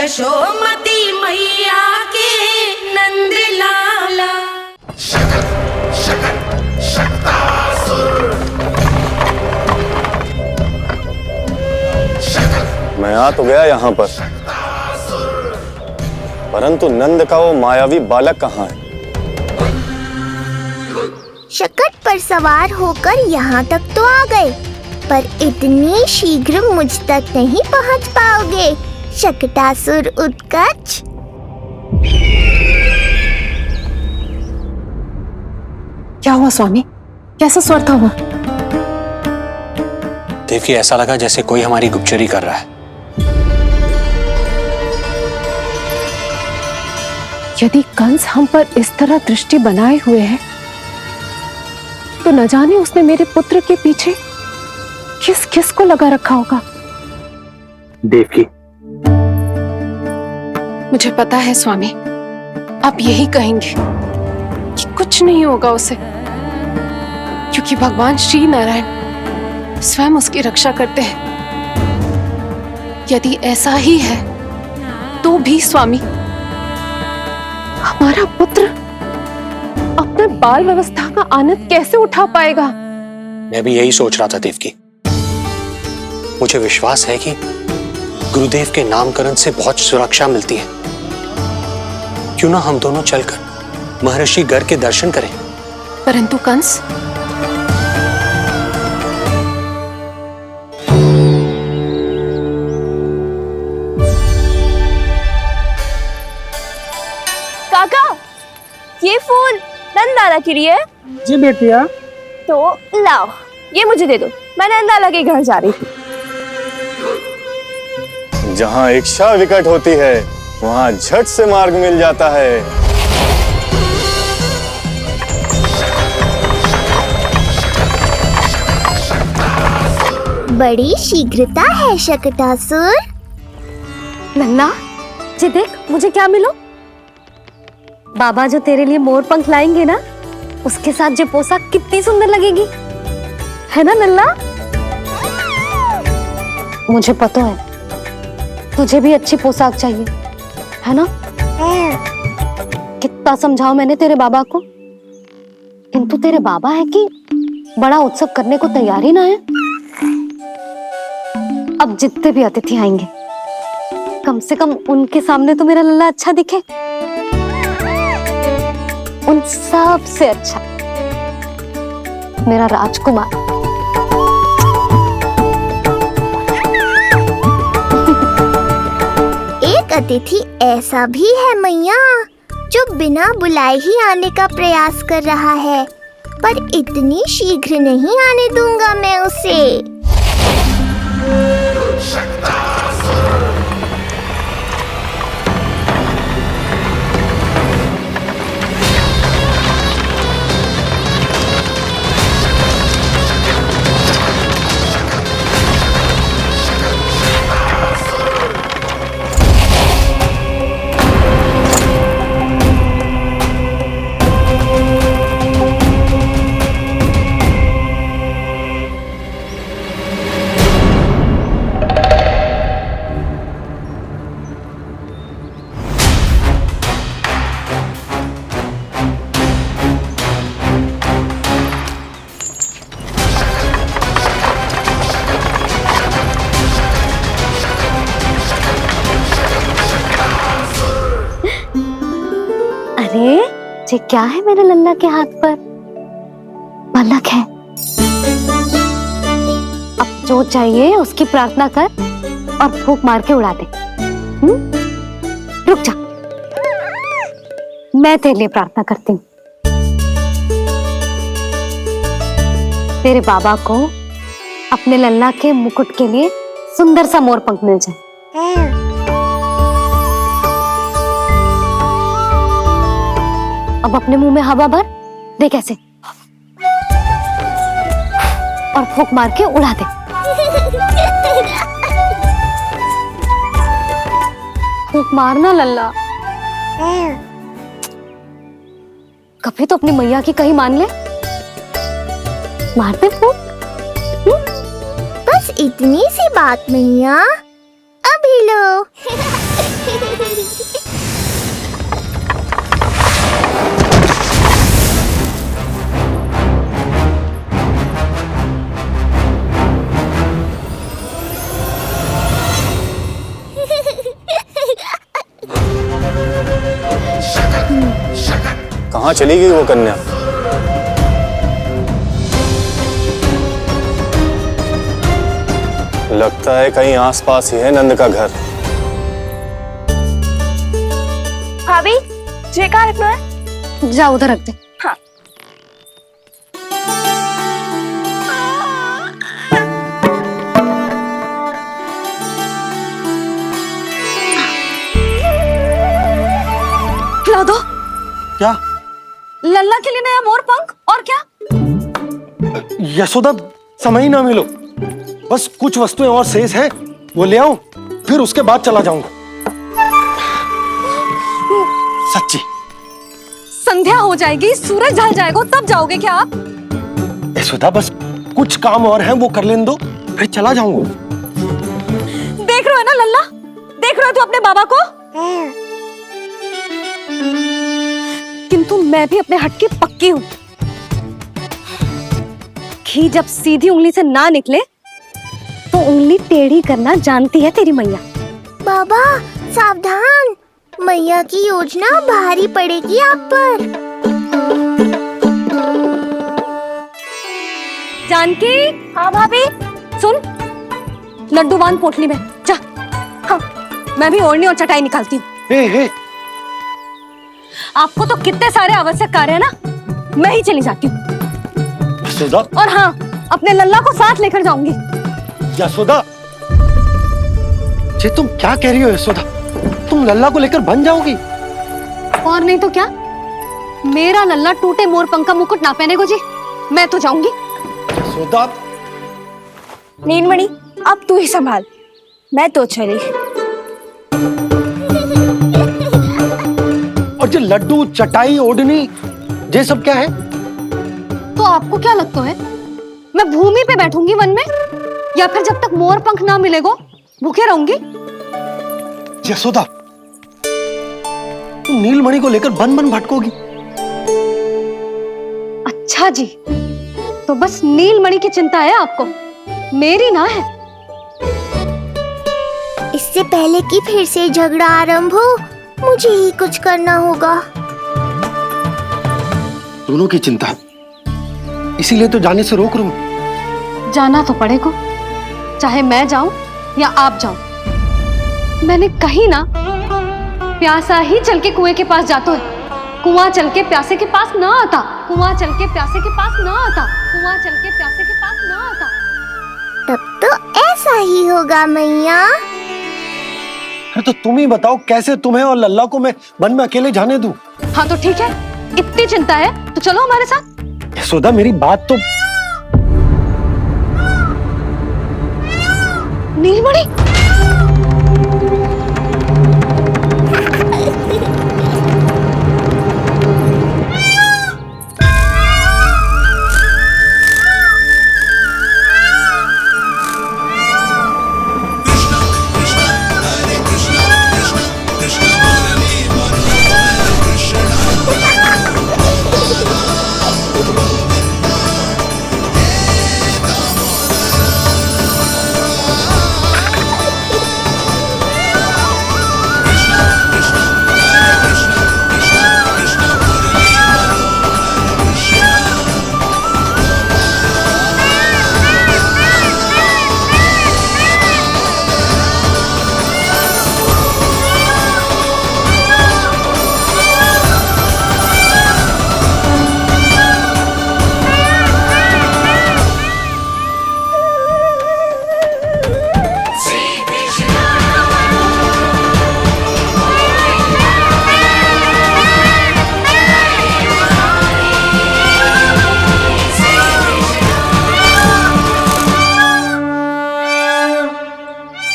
यशोमती मैया के नंद लाला। मैं आ तो गया यहाँ पर, परंतु नंद का वो मायावी बालक कहाँ है? शकट पर सवार होकर यहाँ तक तो आ गए, पर इतनी शीघ्र मुझ तक नहीं पहुँच पाओगे शकटासुर उत्कच। क्या हुआ स्वामी? कैसा स्वर था वो? देवकी, ऐसा लगा जैसे कोई हमारी गुप्तचरी कर रहा है। यदि कंस हम पर इस तरह दृष्टि बनाए हुए है, तो न जाने उसने मेरे पुत्र के पीछे किस किस को लगा रखा होगा। देवकी, मुझे पता है स्वामी, आप यही कहेंगे कि कुछ नहीं होगा उसे, क्योंकि भगवान श्री नारायण स्वयं उसकी रक्षा करते हैं। यदि ऐसा ही है तो भी स्वामी, हमारा पुत्र अपने बाल व्यवस्था का आनंद कैसे उठा पाएगा? मैं भी यही सोच रहा था देवकी। मुझे विश्वास है कि गुरुदेव के नामकरण से बहुत सुरक्षा मिलती है। क्यों ना हम दोनों चलकर महर्षि गर्ग के दर्शन करें? परंतु कंस, काका, ये फूल नंदाला के लिए है। जी बेटिया। तो लाओ, ये मुझे दे दो, मैं नंदाला के घर जा रही थी। जहाँ इच्छा विकट होती है, वहाँ झट से मार्ग मिल जाता है। बड़ी शीघ्रता है शकटासुर। नन्ना, जी देख मुझे क्या मिलो। बाबा जो तेरे लिए मोर पंख लाएंगे ना, उसके साथ जो पोशाक कितनी सुंदर लगेगी, है ना नन्ना? मुझे पता है तुझे भी अच्छी पोशाक चाहिए, है ना? कितना समझाओ मैंने तेरे बाबा को, किंतु तेरे बाबा है कि बड़ा उत्सव करने को तैयार ही ना है। अब जितने भी अतिथि आएंगे, कम से कम उनके सामने तो मेरा लल्ला अच्छा दिखे। उन सब से अच्छा मेरा राजकुमार। एक अतिथि ऐसा भी है मैया, जो बिना बुलाए ही आने का प्रयास कर रहा है, पर इतनी शीघ्र नहीं आने दूंगा मैं उसे। ये क्या है मेरे लल्ला के हाथ पर? बालक है। अब जो चाहिए उसकी प्रार्थना कर और फूंक मार के उड़ा दे। रुक जा, मैं तेरे लिए प्रार्थना करती हूँ। तेरे बाबा को अपने लल्ला के मुकुट के लिए सुंदर सा मोर पंख मिल जाए। अब अपने मुंह में हवा भर दे कैसे, और फूंक मार के उड़ा दे। फूंक मारना लल्ला, कभी तो अपनी मैया की कहीं मान ले। मारते फूंक। बस इतनी सी बात मैया, अभी लो। कहाँ चली गई वो कन्या? लगता है कहीं आसपास ही है नंद का घर। भाभी जे कहाँ रखना है? जा उधर रख दे। हाँ। खिला दो। क्या? लल्ला के लिए नया मोर पंख और क्या? यशोदा, समय ही ना मिलो, बस कुछ वस्तुएं और शेष हैं, वो ले आऊं, फिर उसके बाद चला जाऊंगा। सच्ची। संध्या हो जाएगी, सूरज ढल जाएगा, तब जाओगे क्या आप? यशोदा, बस कुछ काम और हैं, वो कर लेने दो, फिर चला जाऊंगा। देख रहे हो ना लल्ला, देख रहे हो तू अपने बाबा को? किंतु मैं भी अपने हट की पक्की हूं। घी जब सीधी उंगली से ना निकले तो उंगली टेढ़ी करना जानती है तेरी मैया। बाबा सावधान, मैया की योजना भारी पड़ेगी आप पर। जानकी। हाँ भाभी। सुन, लड्डू बांध पोटली में, जा। हाँ, मैं भी ओढ़नी और चटाई निकालती हूँ। आपको तो कितने सारे आवश्यक कार्य है ना, मैं ही चली जाती हूँ। यशोदा। और हाँ, अपने लल्ला को साथ लेकर जाऊंगी। यशोदा, ये तुम क्या कह रही हो यशोदा? तुम लल्ला को लेकर बन जाओगी? और नहीं तो क्या, मेरा लल्ला टूटे मोर पंख का मुकुट ना पहने को जी, मैं तो जाऊंगी। यशोदा। नीलमणि, अब तू ही संभाल, मैं तो चली। और ये लड्डू, चटाई, ओढ़नी, ये सब क्या है? तो आपको क्या लगता है, मैं भूमि पे बैठूंगी वन में, या फिर जब तक मोर पंख ना मिलेगो भूखे रहूंगी? यशोदा, तुम नीलमणि को लेकर बन बन भटकोगी। अच्छा जी, तो बस नीलमणि की चिंता है आपको, मेरी ना है। इससे पहले कि फिर से झगड़ा आरंभ हो, मुझे ही कुछ करना होगा। दोनों की चिंता, इसीलिए तो जाने से रोक रहा हूं। जाना तो पड़ेगा, चाहे मैं जाऊं या आप जाओ। मैंने कहीं ना प्यासा ही चल के कुएं के पास जाता है, कुआं चल के प्यासे के पास ना आता, कुआं चल के प्यासे के पास ना आता, कुआं चल के प्यासे के पास ना आता। तब तो ऐसा ही होगा मैया। अरे तो तुम ही बताओ, कैसे तुम्हें और लल्ला को मैं वन में अकेले जाने दूं? हाँ तो ठीक है, इतनी चिंता है तो चलो हमारे साथ। यशोदा, मेरी बात तो। नीलमणि,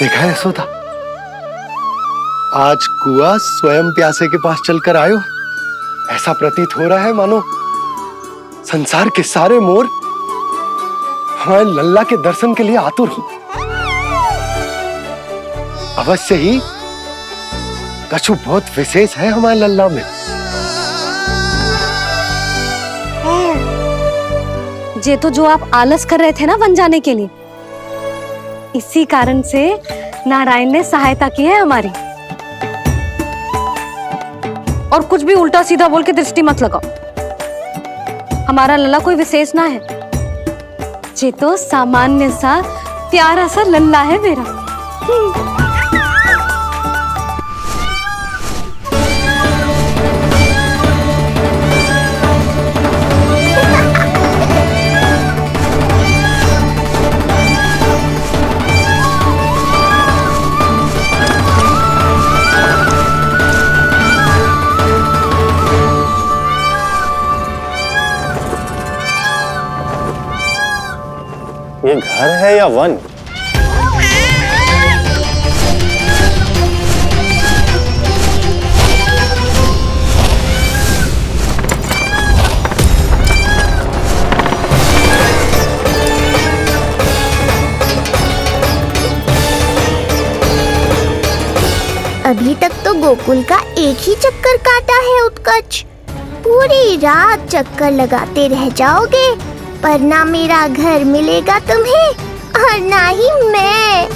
देखा है यशोदा, आज कुआं स्वयं प्यासे के पास चलकर आयो। ऐसा प्रतीत हो रहा है मानो संसार के सारे मोर हमारे लल्ला के दर्शन के लिए आतुर हो। अवश्य ही कछु बहुत विशेष है हमारे लल्ला में। ये तो जो आप आलस कर रहे थे ना वन जाने के लिए, इसी कारण से नारायण ने सहायता की है हमारी। और कुछ भी उल्टा सीधा बोल के दृष्टि मत लगाओ। हमारा लल्ला कोई विशेष ना है, ये तो सामान्य सा प्यारा सा लल्ला है मेरा। ये घर है या वन? अभी तक तो गोकुल का एक ही चक्कर काटा है उत्कर्ष। पूरी रात चक्कर लगाते रह जाओगे, पर ना मेरा घर मिलेगा तुम्हें और ना ही मैं।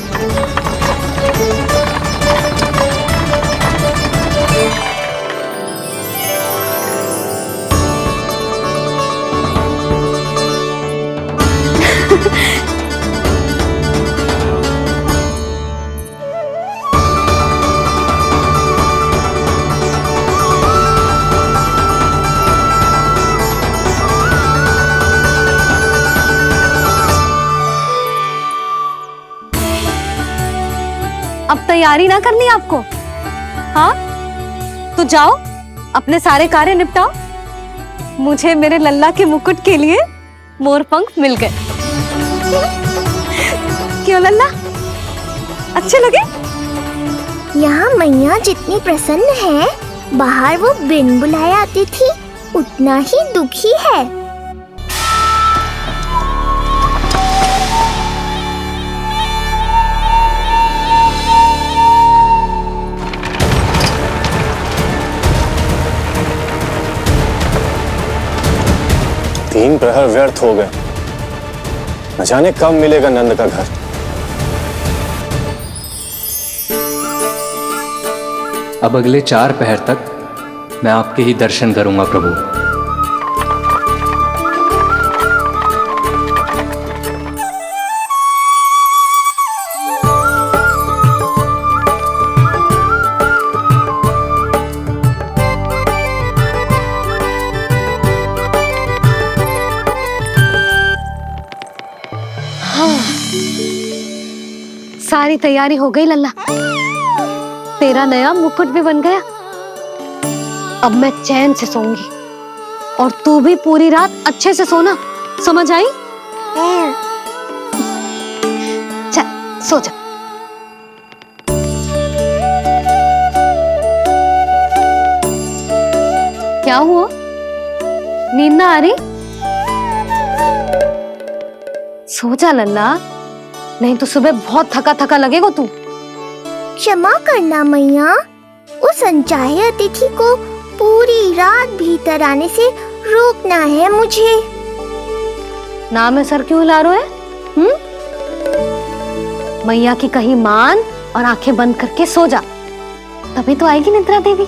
अब तैयारी ना करनी आपको? हाँ, तो जाओ अपने सारे कार्य निपटाओ। मुझे मेरे लल्ला के मुकुट के लिए मोर पंख मिल गए। क्यों लल्ला, अच्छे लगे? यहाँ मैया जितनी प्रसन्न है, बाहर वो बिन बुलाए आती थी उतना ही दुखी है। तीन प्रहर व्यर्थ हो गए, न जाने कब मिलेगा नंद का घर। अब अगले 4 पहर तक मैं आपके ही दर्शन करूंगा प्रभु। सारी तैयारी हो गई लल्ला, तेरा नया मुकुट भी बन गया। अब मैं चैन से सोऊंगी और तू भी पूरी रात अच्छे से सोना, समझ आई? चल सो जा। क्या हुआ, नींद ना आ रही? सो जा लल्ला, नहीं तो सुबह बहुत थका थका लगेगा तू। क्षमा करना मैया, उस अनचाहे अतिथि को पूरी रात भीतर आने से रोकना है मुझे। नाम में सर क्यों हिला रहे है? मैया की कहीं मान और आंखें बंद करके सो जा, तभी तो आएगी निद्रा देवी।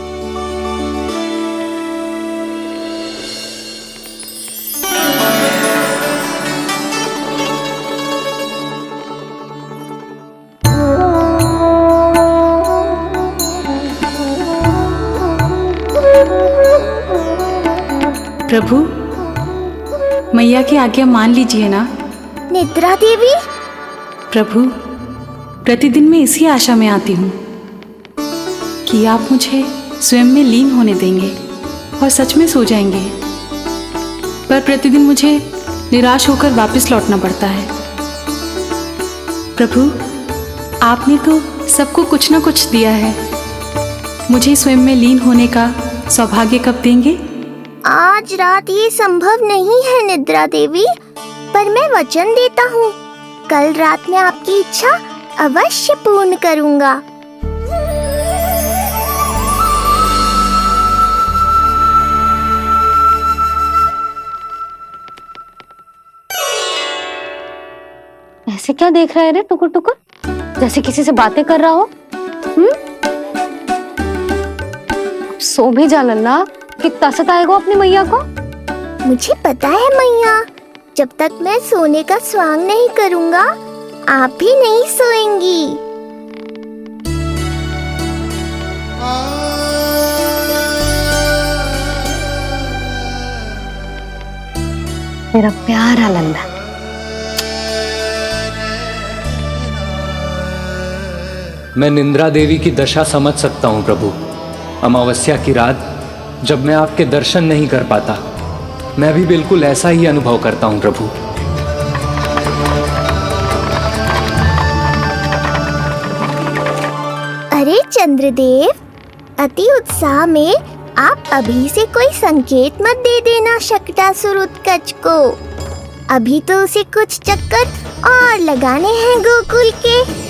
प्रभु, मैया की आज्ञा मान लीजिए ना। निद्रा देवी? प्रभु, प्रतिदिन मैं इसी आशा में आती हूँ कि आप मुझे स्वयं में लीन होने देंगे और सच में सो जाएंगे, पर प्रतिदिन मुझे निराश होकर वापस लौटना पड़ता है। प्रभु, आपने तो सबको कुछ ना कुछ दिया है, मुझे स्वयं में लीन होने का सौभाग्य कब देंगे? आज रात ये संभव नहीं है निद्रा देवी, पर मैं वचन देता हूँ कल रात में आपकी इच्छा अवश्य पूर्ण करूँगा। ऐसे क्या देख रहा है रे टुकुर टुकुर, जैसे किसी से बातें कर रहा हो? सो भी जा लल्ला, कितना सताएगा अपनी मैया को। मुझे पता है मैया, जब तक मैं सोने का स्वांग नहीं करूंगा आप भी नहीं सोएंगी। मेरा प्यारा लल्ला। मैं निंद्रा देवी की दशा समझ सकता हूँ प्रभु। अमावस्या की रात जब मैं आपके दर्शन नहीं कर पाता, मैं भी बिल्कुल ऐसा ही अनुभव करता हूँ प्रभु। अरे चंद्रदेव, अति उत्साह में आप अभी से कोई संकेत मत दे देना शकटासुर उत्कच को। अभी तो उसे कुछ चक्कर और लगाने हैं गोकुल के।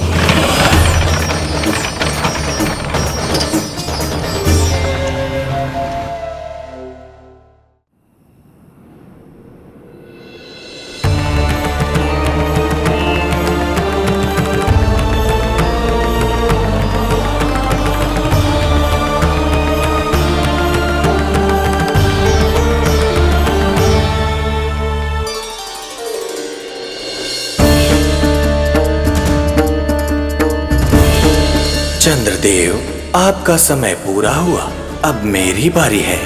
चंद्रदेव, आपका समय पूरा हुआ, अब मेरी बारी है।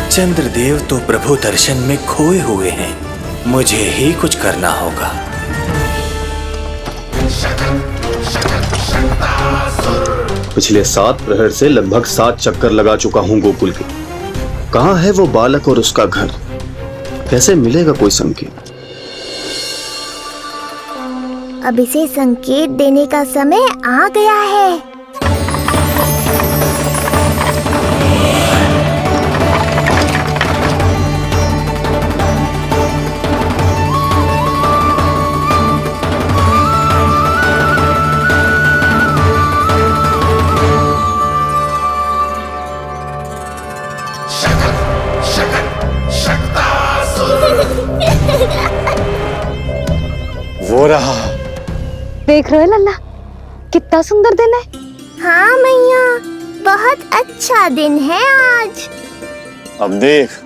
चंद्रदेव तो प्रभु दर्शन में खोए हुए हैं, मुझे ही कुछ करना होगा। पिछले 7 प्रहर से लगभग 7 चक्कर लगा चुका हूँ गोकुल के। कहाँ है वो बालक और उसका घर? कैसे मिलेगा कोई संकेत? अब इसे संकेत देने का समय आ गया है। वो रहा। देख रहे हो लल्ला, कितना सुंदर दिन है। हाँ मैया, बहुत अच्छा दिन है आज। अब देख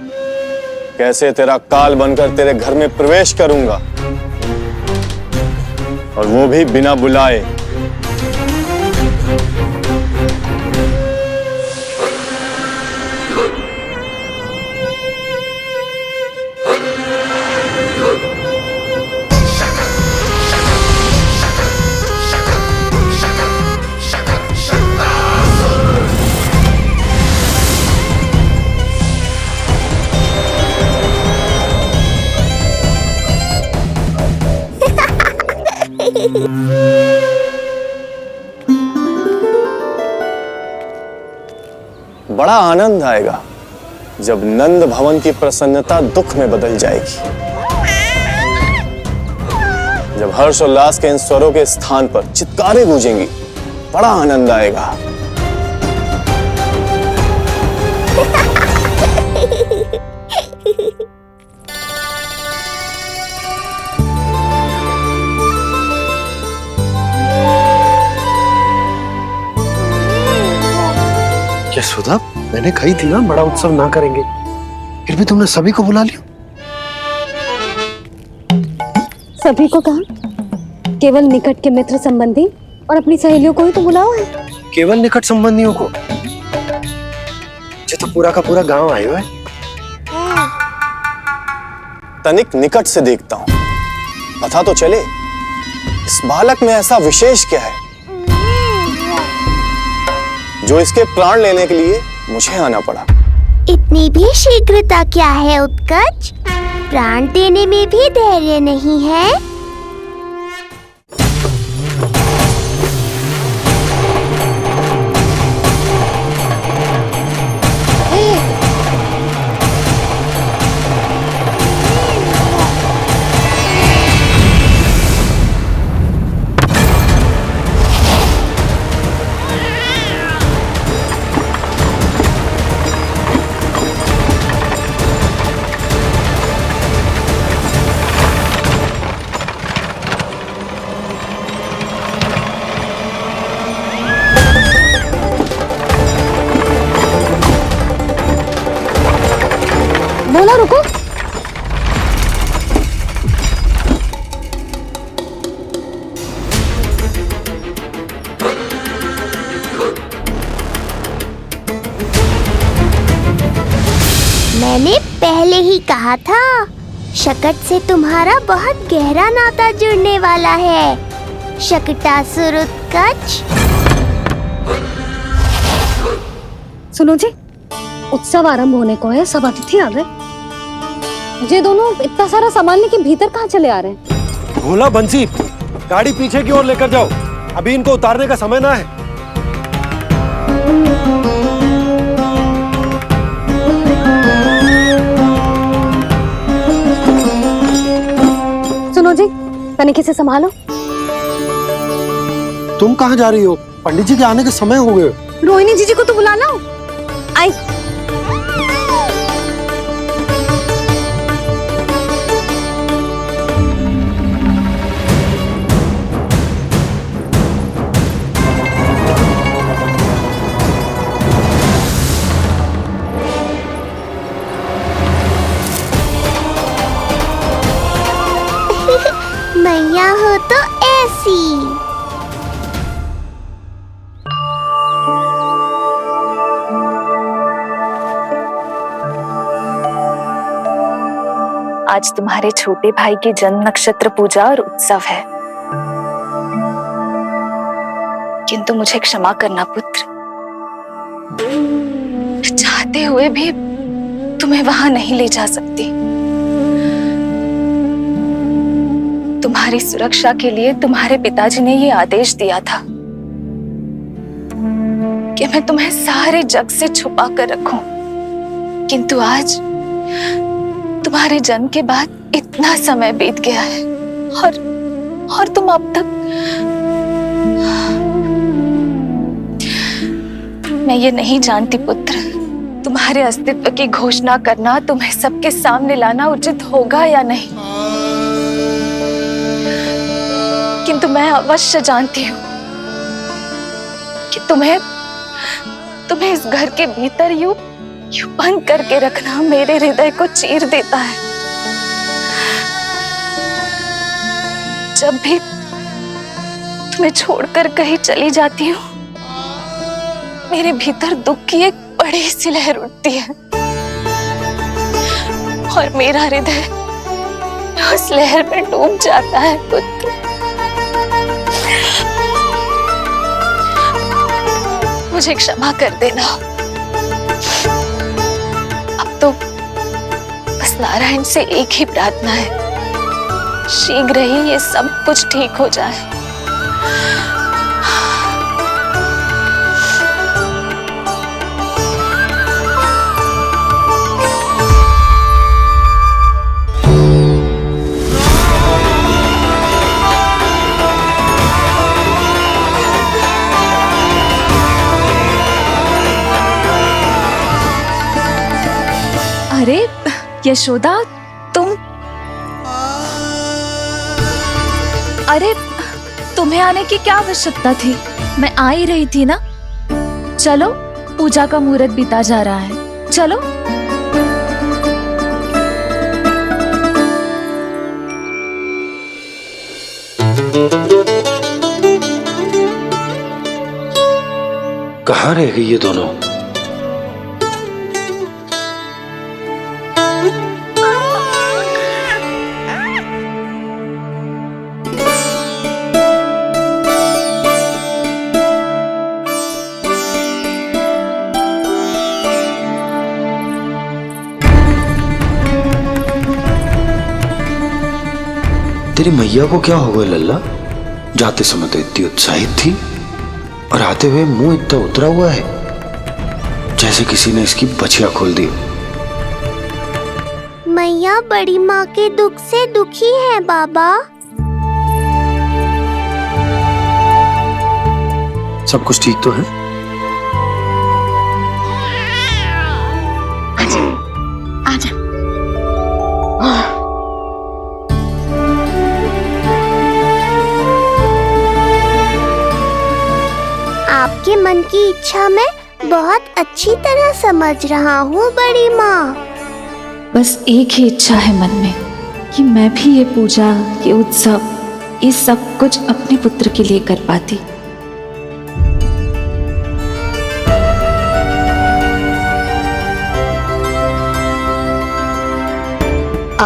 कैसे तेरा काल बनकर तेरे घर में प्रवेश करूंगा, और वो भी बिना बुलाए। बड़ा आनंद आएगा जब नंद भवन की प्रसन्नता दुख में बदल जाएगी, जब हर्षोल्लास के इन स्वरों के स्थान पर चित्कारें गूंजेंगी। बड़ा आनंद आएगा। क्या सुधा, मैंने कही थी ना बड़ा उत्सव ना करेंगे, फिर भी तुमने सभी को बुला लिया। सभी को कहा? केवल निकट के मित्र संबंधी और अपनी सहेलियों को ही तो बुलाओ है। केवल निकट संबंधियों को? ये तो पूरा का पूरा गांव आया हुआ है। तनिक निकट से देखता हूं, पता तो चले इस बालक में ऐसा विशेष क्या है जो इसके प्राण लेने के लिए मुझे आना पड़ा। इतनी भी शीघ्रता क्या है उत्कच? प्राण देने में भी धैर्य नहीं है। रुको। मैंने पहले ही कहा था, शकट से तुम्हारा बहुत गहरा नाता जुड़ने वाला है। शकटासुर उत्कच। सुनो जी, उत्सव आरंभ होने को है, सब अतिथि आ गए। ये दोनों इतना सारा सामान लेके भीतर कहाँ चले आ रहे हैं? भोला बंसी, गाड़ी पीछे की ओर लेकर जाओ, अभी इनको उतारने का समय ना है। सुनो जी, तनिके से संभालो। तुम कहाँ जा रही हो? पंडित जी के आने के समय हो गए। रोहिणी जीजी को तो बुला लो। आई। मैया हो तो ऐसी। आज तुम्हारे छोटे भाई की जन्म नक्षत्र पूजा और उत्सव है, किंतु मुझे क्षमा करना पुत्र, चाहते हुए भी तुम्हें वहां नहीं ले जा सकती। तुम्हारी सुरक्षा के लिए तुम्हारे पिताजी ने ये आदेश दिया था कि मैं तुम्हें सारे जग से छुपा कर रखूं, किंतु आज तुम्हारे जन्म के बाद इतना समय बीत गया है और तुम अब तक। मैं ये नहीं जानती पुत्र, तुम्हारे अस्तित्व की घोषणा करना, तुम्हें सबके सामने लाना उचित होगा या नहीं, किंतु मैं अवश्य जानती हूँ कि तुम्हें इस घर के भीतर यूं बंद करके रखना मेरे हृदय को चीर देता है। जब भी तुम्हें छोड़कर कहीं चली जाती हूँ, मेरे भीतर दुख की एक बड़ी सी लहर उठती है और मेरा हृदय उस लहर में डूब जाता है पुत्र। मुझे क्षमा कर देना। अब तो बस नारायण से एक ही प्रार्थना है, शीघ्र ही ये सब कुछ ठीक हो जाए। अरे यशोदा, अरे तुम्हें आने की क्या आवश्यकता थी? मैं आ ही रही थी ना। चलो, पूजा का मुहूर्त बीता जा रहा है, चलो। कहाँ रह गई ये दोनों? तेरी मैया को क्या हो गया लल्ला? जाते समय तो इतनी उत्साहित थी और आते हुए मुंह इतना उतरा हुआ है जैसे किसी ने इसकी बछिया खोल दी। मैया बड़ी माँ के दुख से दुखी है बाबा। सब कुछ ठीक तो है? आजा। आपके मन की इच्छा मैं बहुत अच्छी तरह समझ रहा हूँ बड़ी माँ। बस एक ही इच्छा है मन में कि मैं भी ये पूजा, ये उत्सव, ये सब कुछ अपने पुत्र के लिए कर पाती।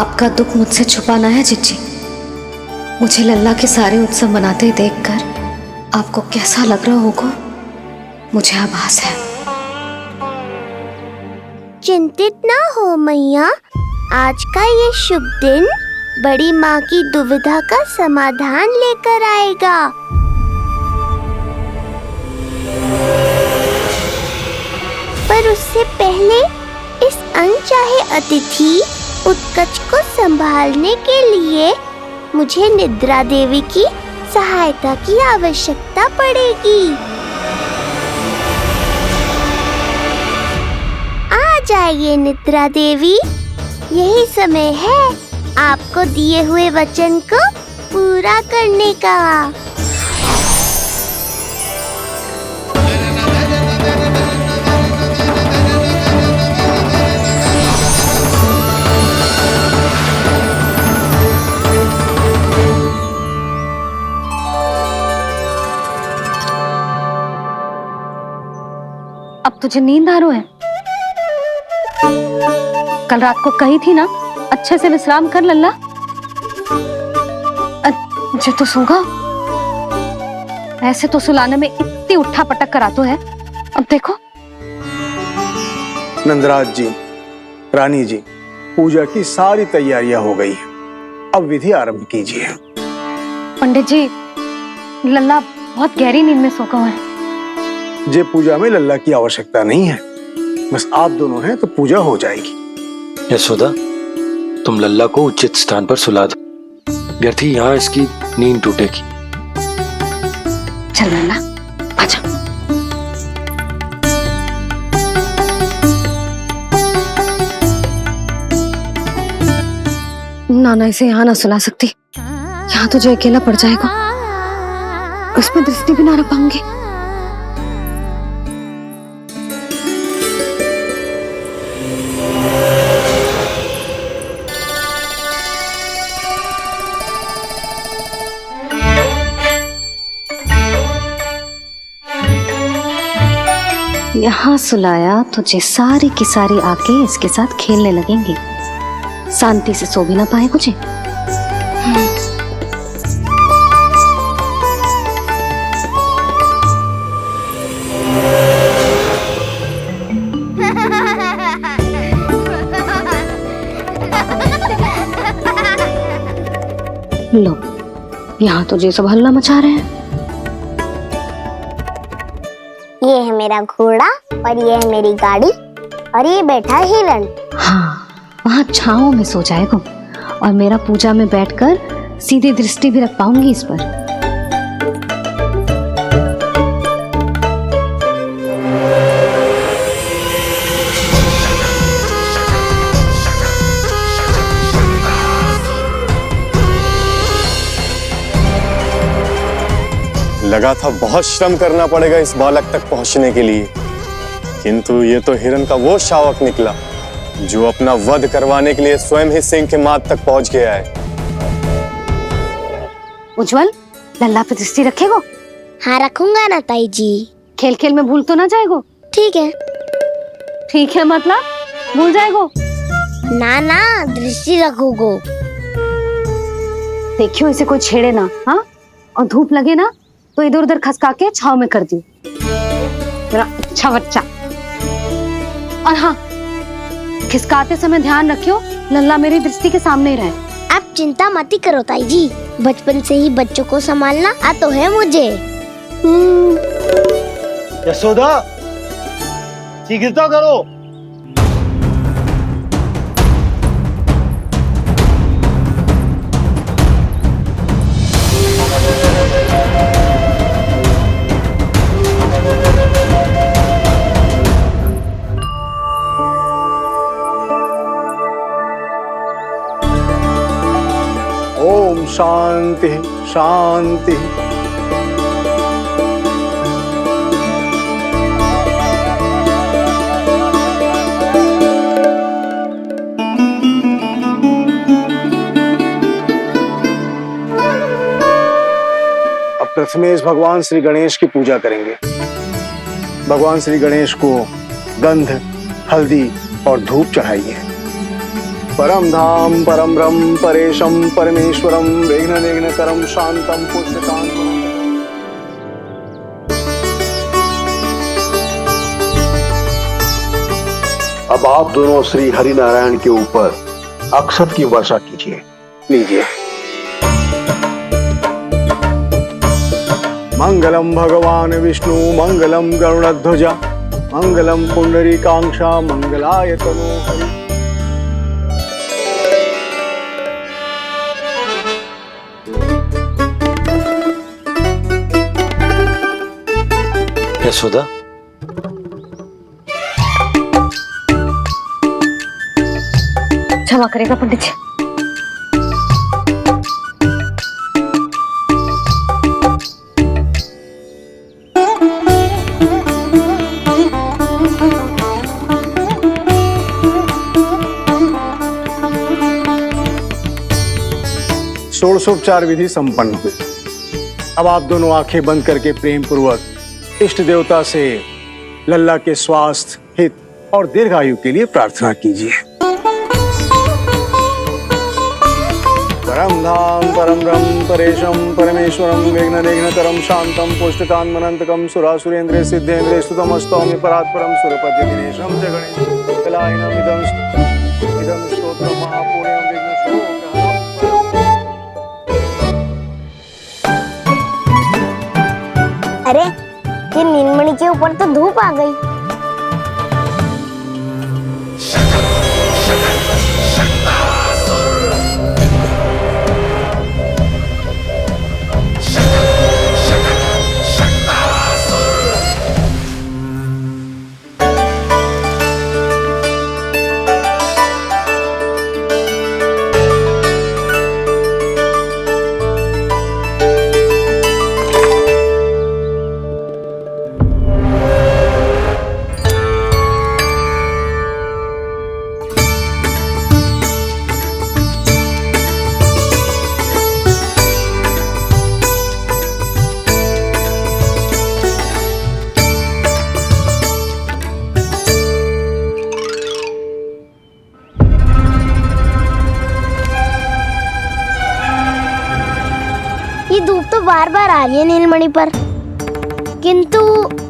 आपका दुख मुझसे छुपाना है जिज्जी। मुझे लल्ला के सारे उत्सव मनाते देखकर आपको कैसा लग रहा होगा मुझे आभास है। चिंतित ना हो मैया, आज का ये शुभ दिन बड़ी माँ की दुविधा का समाधान लेकर आएगा। पर उससे पहले इस अनचाहे अतिथि उत्कच को संभालने के लिए मुझे निद्रा देवी की सहायता की आवश्यकता पड़ेगी। आ जाइए निद्रा देवी, यही समय है आपको दिए हुए वचन को पूरा करने का। अब तुझे नींद आ रही है? कल रात को कही थी ना अच्छे से विश्राम कर लल्ला। जो तो सोगा, ऐसे तो सुलाने में इतनी उठा पटक कर आतो है। अब देखो। नंदराज जी, रानी जी, पूजा की सारी तैयारियां हो गई हैं। अब विधि आरंभ कीजिए। पंडित जी, लल्ला बहुत गहरी नींद में सोगा हुआ है। जे पूजा में लल्ला की आवश्यकता नहीं है, बस आप दोनों हैं तो पूजा हो जाएगी। यशोदा, तुम लल्ला को उचित स्थान पर सुला दो, व्यर्थ ही यहाँ इसकी नींद टूटेगी। चल लल्ला, आजा। नाना इसे यहाँ ना सुला सकती, यहाँ तो जो अकेला पड़ जाएगा, उसमें दृष्टि भी ना रख पाऊंगी। यहाँ सुलाया तो जे सारी की सारी आके इसके साथ खेलने लगेंगी, शांति से सो भी ना पाए कुछ। लो, यहाँ तो जे सब हल्ला मचा रहे हैं। ये है मेरा घोड़ा और ये है मेरी गाड़ी और ये बैठा हिरण। हाँ, वहाँ छांव में सो जाएगा और मेरा पूजा में बैठकर सीधी दृष्टि भी रख पाऊंगी इस पर। लगा था बहुत श्रम करना पड़ेगा इस बालक तक पहुंचने के लिए, किंतु ये तो हिरण का वो शावक निकला जो अपना वध करवाने के लिए स्वयं ही सिंह के माथ तक पहुंच गया है। उज्जवल, लल्ला पे दृष्टि रखेगो? हाँ रखूंगा ना ताई जी। खेल खेल में भूल तो ना जाएगो? ठीक है। ठीक है मतलब भूल जाएगो? ना ना, दृष्टि रखोगो। देखियो इसे कोई छेड़े ना, हाँ? और धूप लगे ना तो इधर उधर खसका के छाव में कर दियो। मेरा अच्छा बच्चा। और हाँ, खिसकाते समय ध्यान रखियो लल्ला मेरी दृष्टि के सामने ही रहे। आप चिंता मत करो ताई जी, बचपन से ही बच्चों को संभालना आता है मुझे। यशोदा, शीघ्रता करो। ओम शांति शांति। प्रथमेश भगवान श्री गणेश की पूजा करेंगे। भगवान श्री गणेश को गंध, हल्दी और धूप चढ़ाइए। परम धाम परम ब्रह्म परेशम परमेश्वरम विघ्न निघ्नकरम शांतम पुष्टकांतम। अब आप दोनों श्री हरिनारायण के ऊपर अक्षत की वर्षा कीजिए। लीजिए। मंगलम भगवान विष्णु मंगलम गरुड़ध्वजा मंगलम पुंडरीकाक्षा मंगलाय तनोहरि। यशोदा, क्षमा करेगा पंडित जी। षोडशोपचार विधि संपन्न हुई। अब आप दोनों आंखें बंद करके प्रेम पूर्वक इष्ट देवता से लल्ला के स्वास्थ्य, हित और दीर्घायु के लिए प्रार्थना कीजिए। परम धाम परम ब्रह्म परेशम परमेश्वरम विघ्न निघ्नकरम शांतम पुष्टकान्मनंतकम सुरासुरेंद्र सिद्धेंद्र स्तुतम स्तौम्य परात्परम सुरपति दिनेशम च गणेश कलायनम इदम स्तोत्रम महापुण्यम विघ्न शोकहरम। अरे ये नीलमणि के ऊपर तो धूप आ गई। बार बार आ रही है नीलमणि पर, किंतु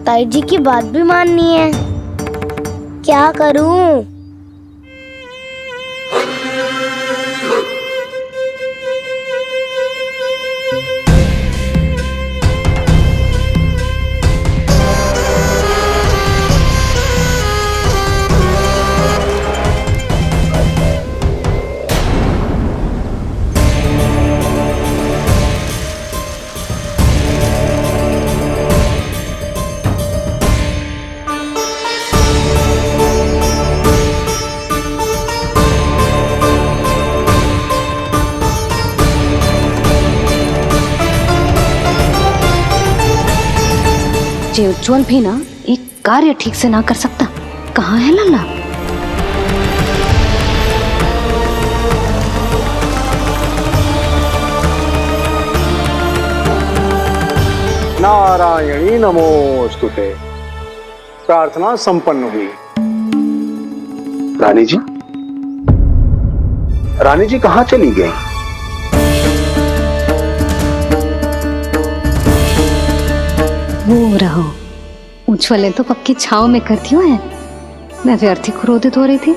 ताई जी की बात भी माननी है। क्या करूं? जे उज्जवल भी ना एक कार्य ठीक से ना कर सकता। कहाँ है लल्ला? नारायणी नमोस्तुते। प्रार्थना संपन्न हुई। रानी जी, रानी जी कहाँ चली गई? वो रहो, उज्जवल ने तो पक्की छाव में कर दिया है। मैं व्यर्थ ही क्रोधित हो रही थी।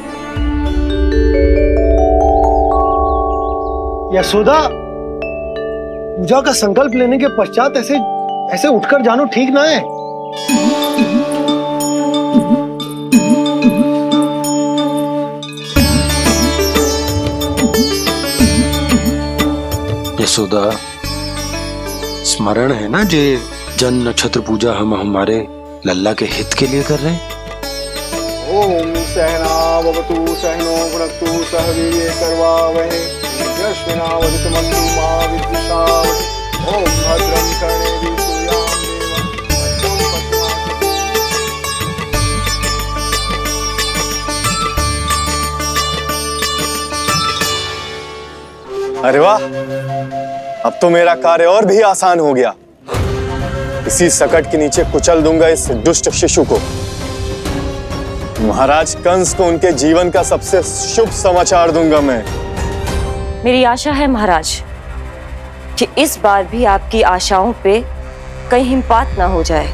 यशोदा, पूजा का संकल्प लेने के पश्चात ऐसे उठकर जानो ठीक ना है। यशोदा, स्मरण है ना जे जन नक्षत्र पूजा हम हमारे लल्ला के हित के लिए कर रहे हैं। ओम सहना भवतु सहनो भुनक्तु सह वीर्ये करवावहै यस्मिनावदितमस्तु मा विद्विषावहै। ओम भद्रं कर्णेभिः सूर्यां देवं। अरे वाह, अब तो मेरा कार्य और भी आसान हो गया। इसी सकट के नीचे कुचल दूंगा इस दुष्ट शिशु को। महाराज कंस को उनके जीवन का सबसे शुभ समाचार दूंगा मैं। मेरी आशा है महाराज कि इस बार भी आपकी आशाओं पे कहीं हिमपात ना हो जाए।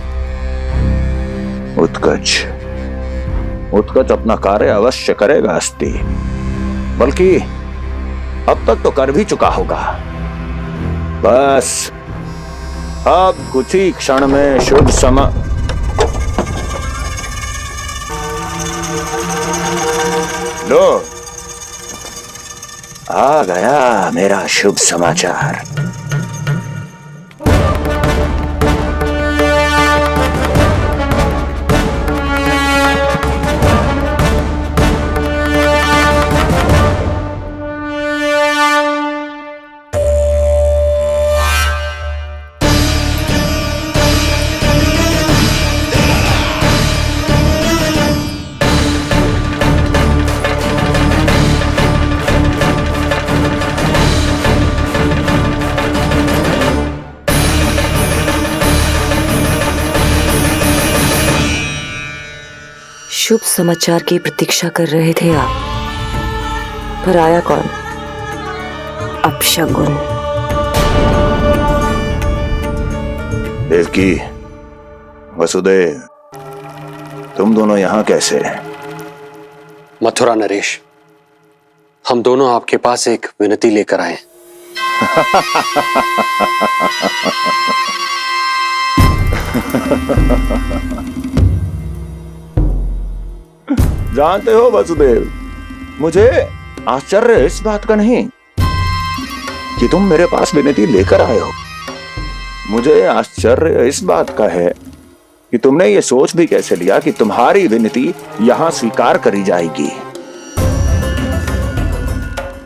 उत्कच उत्कच अपना कार्य अवश्य करेगा अस्ति, बल्कि अब तक तो कर भी चुका होगा। बस अब कुछ ही क्षण में शुभ समय। लो, आ गया मेरा शुभ समाचार। शुभ समाचार की प्रतीक्षा कर रहे थे आप, पर आया कौन? अपशगुन। देवकी, वसुदेव, तुम दोनों यहाँ कैसे? मथुरा नरेश, हम दोनों आपके पास एक विनती लेकर आए। जानते हो वसुदेव, मुझे आश्चर्य इस बात का नहीं कि तुम मेरे पास विनती लेकर आए हो। मुझे आश्चर्य इस बात का है कि तुमने ये सोच भी कैसे लिया कि तुम्हारी विनती यहाँ स्वीकार करी जाएगी।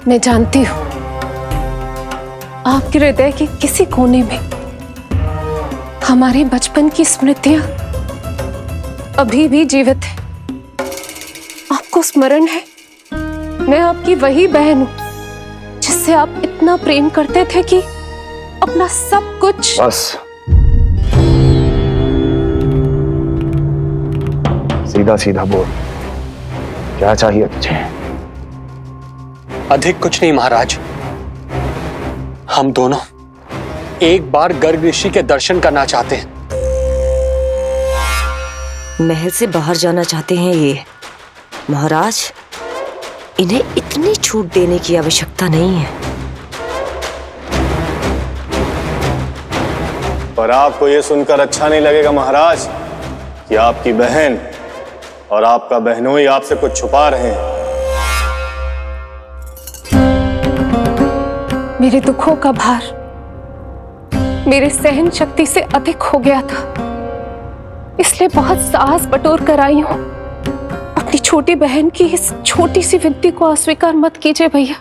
मैं जानती हूँ आपके हृदय के किसी कोने में हमारे बचपन की स्मृतियां अभी भी जीवित है। आपको स्मरण है, मैं आपकी वही बहन हूं जिससे आप इतना प्रेम करते थे कि अपना सब कुछ। बस, सीधा सीधा बोल, क्या चाहिए तुझे? अधिक कुछ नहीं महाराज, हम दोनों एक बार गर्ग ऋषि के दर्शन करना चाहते हैं। महल से बाहर जाना चाहते हैं ये महाराज? इन्हें इतनी छूट देने की आवश्यकता नहीं है। पर आपको यह सुनकर अच्छा नहीं लगेगा महाराज कि आपकी बहन और आपका बहनोई आपसे कुछ छुपा रहे हैं। मेरे दुखों का भार मेरे सहन शक्ति से अधिक हो गया था, इसलिए बहुत साहस बटोर कर आई हूं। अपनी छोटी बहन की इस छोटी सी विनती को अस्वीकार मत कीजिए भैया।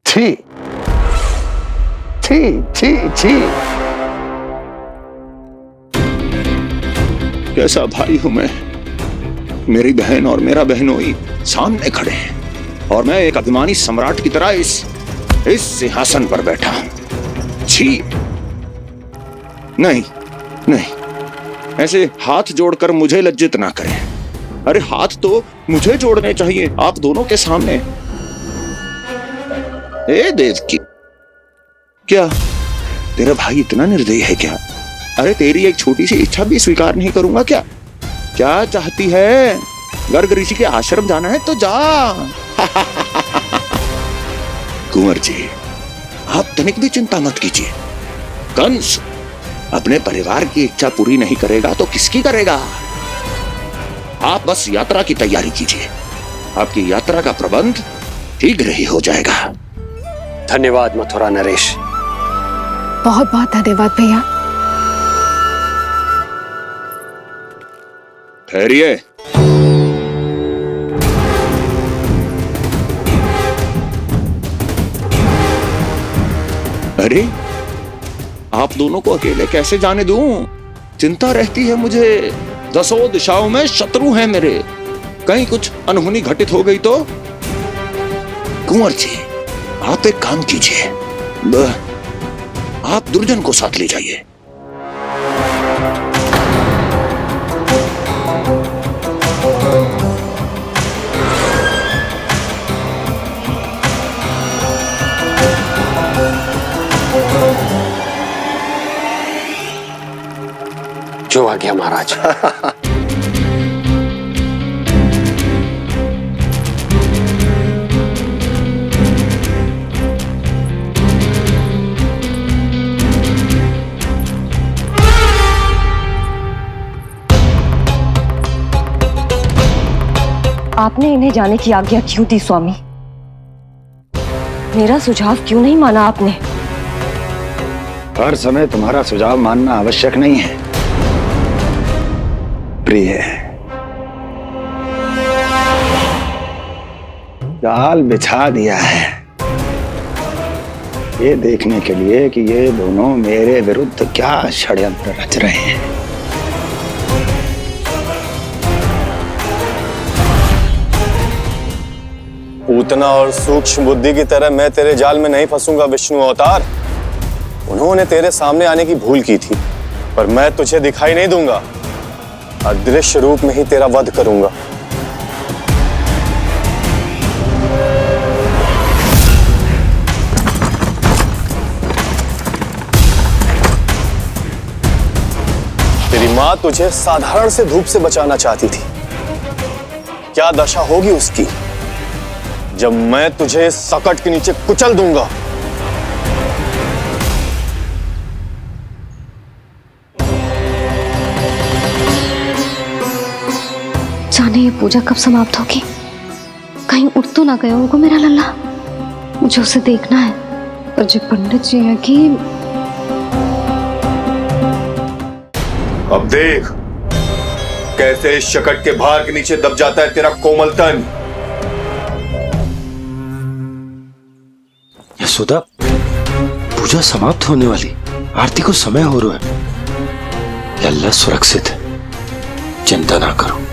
छी छी छी छी। कैसा भाई हूं मैं? मेरी बहन और मेरा बहनोई सामने खड़े हैं और मैं एक अभिमानी सम्राट की तरह इस सिंहासन पर बैठा हूं। छी! नहीं नहीं, ऐसे हाथ जोड़कर मुझे लज्जित ना करें। अरे हाथ तो मुझे जोड़ने चाहिए आप दोनों के सामने। ए देवकी, क्या तेरा भाई इतना निर्दयी है क्या? अरे तेरी एक छोटी सी इच्छा भी स्वीकार नहीं करूंगा क्या? क्या चाहती है? गर्ग ऋषि के आश्रम जाना है तो जा। कुंवर जी, आप तनिक भी चिंता मत कीजिए। कंस अपने परिवार की इच्छा पूरी नहीं करेगा तो किसकी करेगा? आप बस यात्रा की तैयारी कीजिए, आपकी यात्रा का प्रबंध शीघ्र ही हो जाएगा। धन्यवाद मथुरा नरेश। बहुत बहुत धन्यवाद भैया। ठहरिए। अरे आप दोनों को अकेले कैसे जाने दूं? चिंता रहती है मुझे। 10 दिशाओं में शत्रु हैं मेरे। कहीं कुछ अनहोनी घटित हो गई तो? कुंवर जी, आप एक काम कीजिए, आप दुर्जन को साथ ले जाइए। जो आ गया महाराज। आपने इन्हें जाने की आज्ञा क्यों दी स्वामी? मेरा सुझाव क्यों नहीं माना आपने? हर समय तुम्हारा सुझाव मानना आवश्यक नहीं है प्रिय। जाल बिछा दिया है ये देखने के लिए कि ये दोनों मेरे विरुद्ध क्या षड्यंत्र रच रहे हैं। पूतना और सूक्ष्म बुद्धि की तरह मैं तेरे जाल में नहीं फंसूंगा विष्णु अवतार। उन्होंने तेरे सामने आने की भूल की थी, पर मैं तुझे दिखाई नहीं दूंगा। अदृश्य रूप में ही तेरा वध करूंगा। तेरी मां तुझे साधारण से धूप से बचाना चाहती थी। क्या दशा होगी उसकी जब मैं तुझे सकट के नीचे कुचल दूंगा। जाने ये पूजा कब समाप्त होगी? कहीं उठ तो ना गया होगा मेरा लल्ला। मुझे उसे देखना है। पर जो पंडित जी है कि अब देख कैसे इस शकट के भार के नीचे दब जाता है तेरा कोमल तन। यशोदा, पूजा समाप्त होने वाली, आरती को समय हो रहा है। लल्ला सुरक्षित है, चिंता ना करो।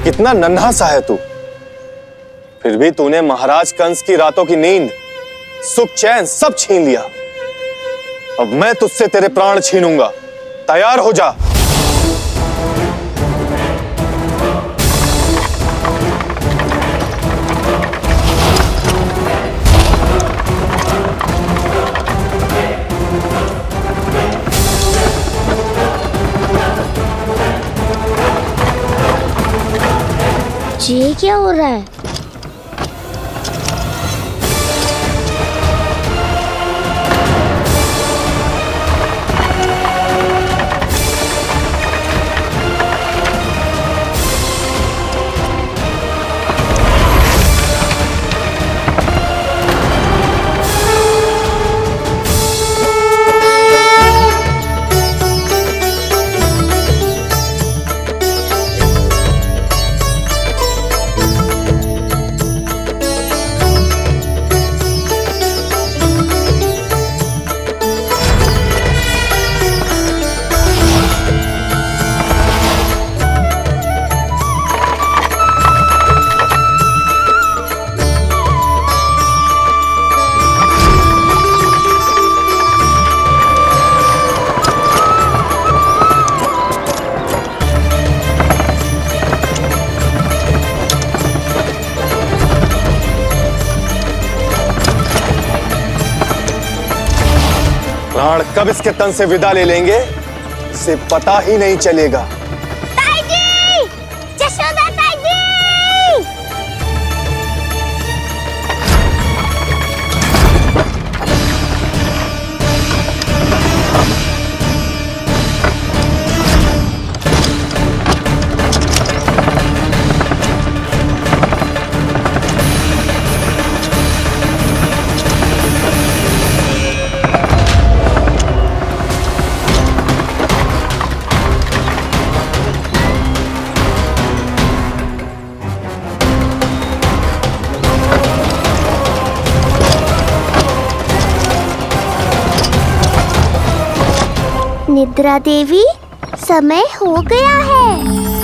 कितना नन्हा सा है तू, फिर भी तूने महाराज कंस की रातों की नींद, सुख चैन सब छीन लिया। अब मैं तुझसे तेरे प्राण छीनूंगा। तैयार हो जा। ये क्या हो रहा है? प्राण कब इसके तन से विदा ले लेंगे इसे पता ही नहीं चलेगा। ताई जी! जशोदा ताई जी! निद्रा देवी, समय हो गया है।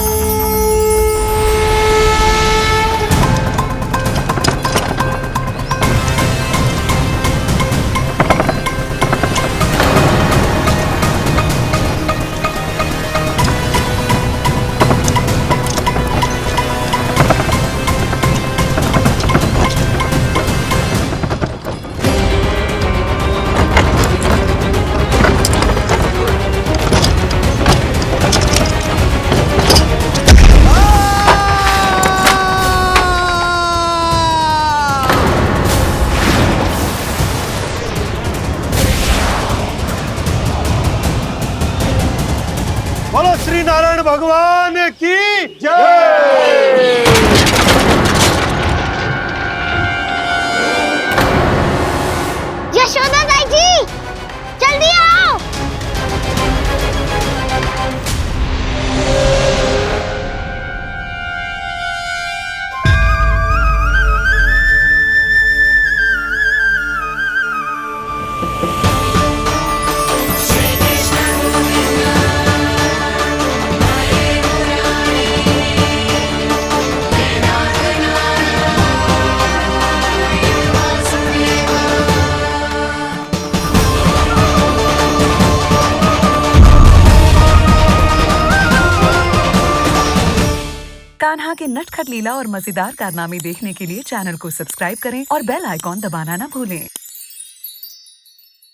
बोलो श्री नारायण भगवान की जय। यशोदा दाई जी, जल्दी आओ। कान्हा के नटखट लीला और मजेदार कारनामे देखने के लिए चैनल को सब्सक्राइब करें और बेल आइकॉन दबाना ना भूलें।